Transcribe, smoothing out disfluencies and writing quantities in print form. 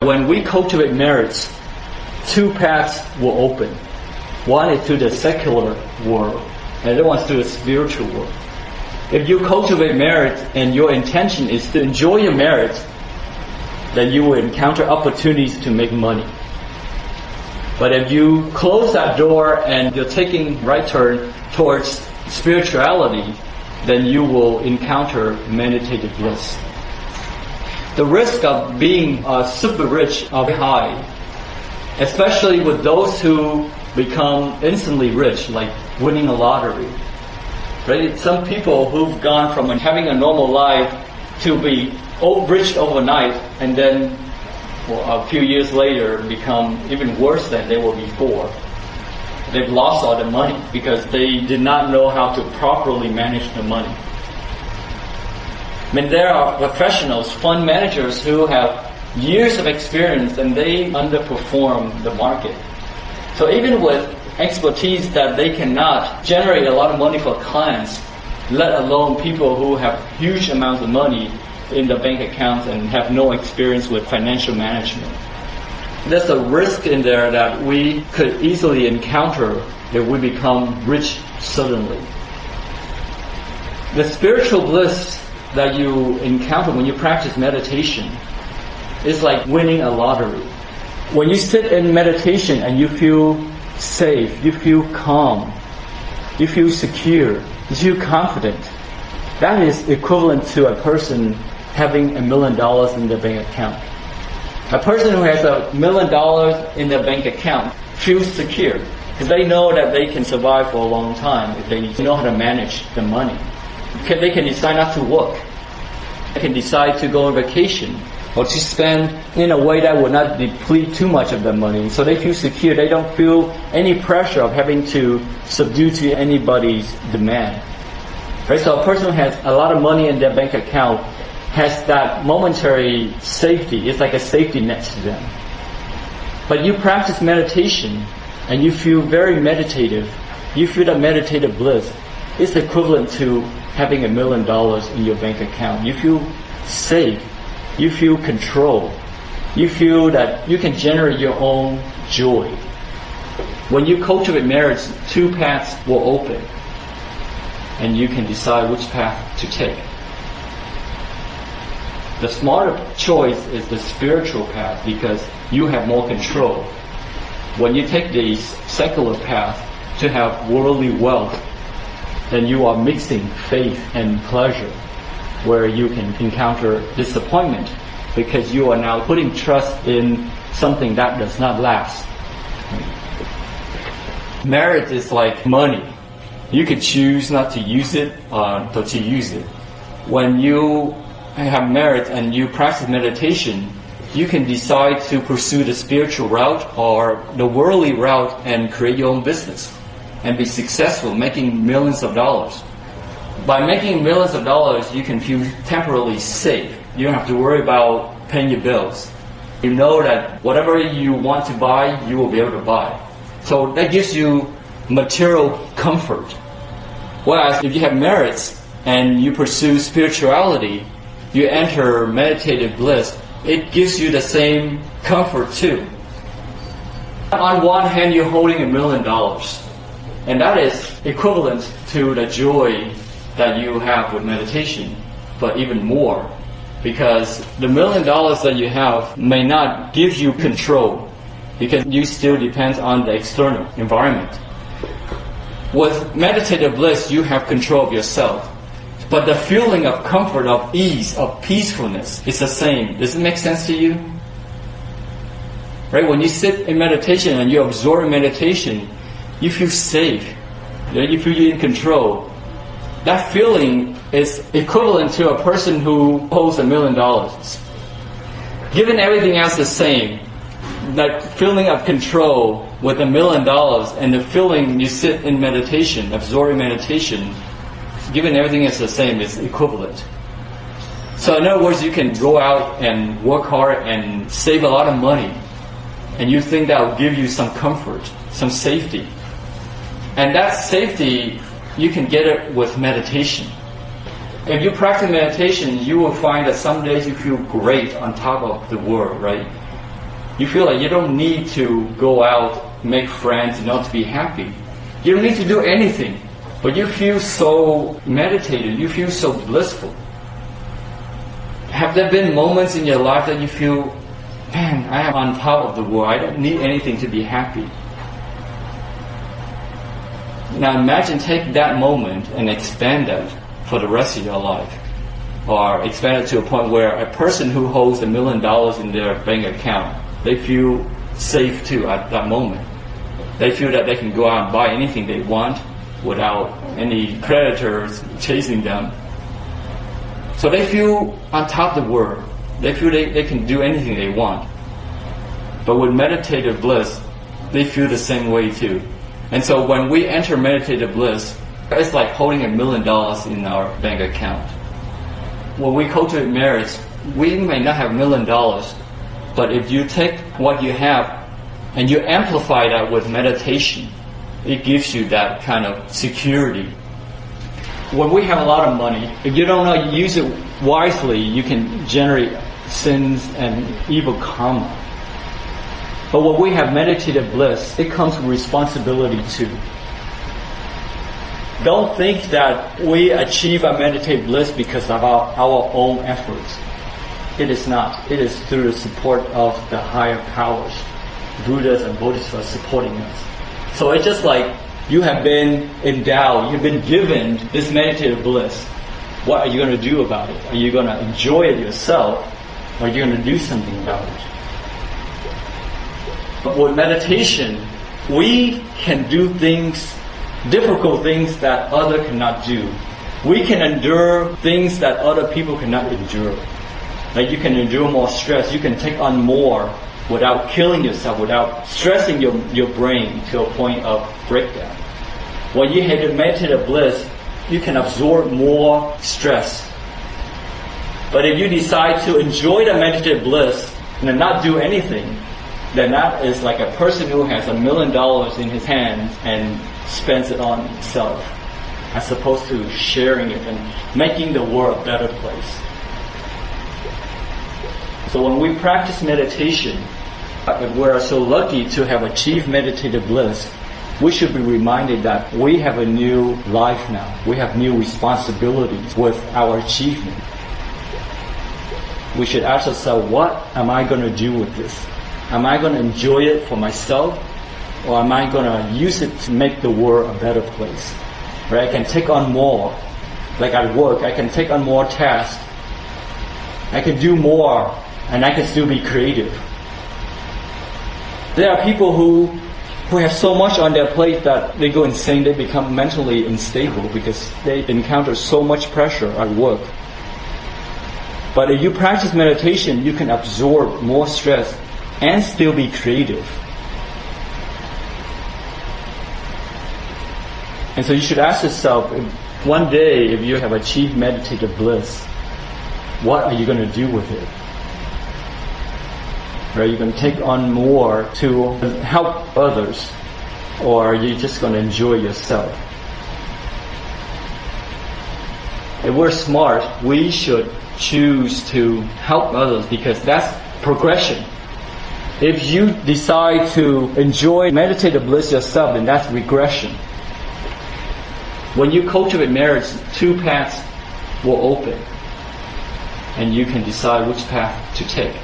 When we cultivate merits, two paths will open. One is to the secular world, and the other one is to the spiritual world. If you cultivate merit and your intention is to enjoy your merit, then you will encounter opportunities to make money. But if you close that door and you're taking right turn towards spirituality, then you will encounter meditative bliss. The risk of being super rich are high, especially with those who become instantly rich, like winning a lottery. Right? Some people who've gone from having a normal life to be rich overnight, and then a few years later become even worse than they were before. They've lost all the money because they did not know how to properly manage the money. I mean, there are professionals, fund managers who have years of experience and they underperform the market. So even with expertise that they cannot generate a lot of money for clients, let alone people who have huge amounts of money in the bank accounts and have no experience with financial management. There's a risk in there that we could easily encounter if we become rich suddenly. The spiritual bliss that you encounter when you practice meditation is like winning a lottery. When you sit in meditation and you feel safe, you feel calm, you feel secure, you feel confident, that is equivalent to a person having $1 million in their bank account. A person who has $1 million in their bank account feels secure because they know that they can survive for a long time if they know how to manage the money. They can decide not to work. They can decide to go on vacation or to spend in a way that will not deplete too much of their money. So they feel secure. They don't feel any pressure of having to subdue to anybody's demand. Right? So a person who has a lot of money in their bank account has that momentary safety. It's like a safety net to them. But you practice meditation and you feel very meditative. You feel that meditative bliss. It's equivalent to having $1 million in your bank account. You feel safe. You feel control. You feel that you can generate your own joy. When you cultivate merits, two paths will open, and you can decide which path to take. The smarter choice is the spiritual path because you have more control. When you take the secular path to have worldly wealth, then you are mixing faith and pleasure, where you can encounter disappointment because you are now putting trust in something that does not last. Merit is like money. You could choose not to use it or to use it. When you have merit and you practice meditation, you can decide to pursue the spiritual route or the worldly route and create your own business and be successful, making millions of dollars. By making millions of dollars, you can feel temporarily safe. You don't have to worry about paying your bills. You know that whatever you want to buy, you will be able to buy. So that gives you material comfort. Whereas if you have merits and you pursue spirituality, you enter meditative bliss, it gives you the same comfort too. On one hand, you're holding $1 million. And that is equivalent to the joy that you have with meditation, but even more. Because the $1 million that you have may not give you control, because you still depend on the external environment. With meditative bliss, you have control of yourself. But the feeling of comfort, of ease, of peacefulness is the same. Does it make sense to you? Right? When you sit in meditation and you absorb in meditation, you feel safe. You feel you're in control. That feeling is equivalent to a person who holds $1 million. Given everything else the same, that feeling of control with $1 million and the feeling you sit in meditation, absorbing meditation, given everything else the same, is equivalent. So in other words, you can go out and work hard and save a lot of money, and you think that will give you some comfort, some safety. And that safety, you can get it with meditation. If you practice meditation, you will find that some days you feel great on top of the world, right? You feel like you don't need to go out, make friends in order to be happy. You don't need to do anything, but you feel so meditated, you feel so blissful. Have there been moments in your life that you feel, man, I am on top of the world, I don't need anything to be happy? Now imagine take that moment and expand that for the rest of your life. Or expand it to a point where a person who holds $1 million in their bank account, they feel safe too at that moment. They feel that they can go out and buy anything they want without any predators chasing them. So they feel on top of the world. They feel they can do anything they want. But with meditative bliss, they feel the same way too. And so when we enter meditative bliss, it's like holding $1 million in our bank account. When we cultivate marriage, we may not have $1 million, but if you take what you have and you amplify that with meditation, it gives you that kind of security. When we have a lot of money, if you don't know how to use it wisely, you can generate sins and evil karma. But when we have meditative bliss, it comes with responsibility too. Don't think that we achieve our meditative bliss because of our own efforts. It is not. It is through the support of the higher powers, Buddhas and Bodhisattvas supporting us. So it's just like you have been endowed, you've been given this meditative bliss. What are you going to do about it? Are you going to enjoy it yourself, or are you going to do something about it? But with meditation, we can do things, difficult things that others cannot do. We can endure things that other people cannot endure. Like you can endure more stress, you can take on more without killing yourself, without stressing your brain to a point of breakdown. When you have meditative bliss, you can absorb more stress. But if you decide to enjoy the meditative bliss and not do anything, then that is like a person who has $1 million in his hands and spends it on himself, as opposed to sharing it and making the world a better place. So when we practice meditation, if we're so lucky to have achieved meditative bliss, we should be reminded that we have a new life now. We have new responsibilities with our achievement. We should ask ourselves, what am I going to do with this? Am I going to enjoy it for myself? Or am I going to use it to make the world a better place? Where I can take on more. Like at work, I can take on more tasks. I can do more, and I can still be creative. There are people who have so much on their plate that they go insane, they become mentally unstable because they encounter so much pressure at work. But if you practice meditation, you can absorb more stress and still be creative. And so you should ask yourself, one day if you have achieved meditative bliss, what are you going to do with it? Are you going to take on more to help others, or are you just going to enjoy yourself? If we're smart, we should choose to help others because that's progression. If you decide to enjoy meditative bliss yourself, then that's regression. When you cultivate marriage, two paths will open, and you can decide which path to take.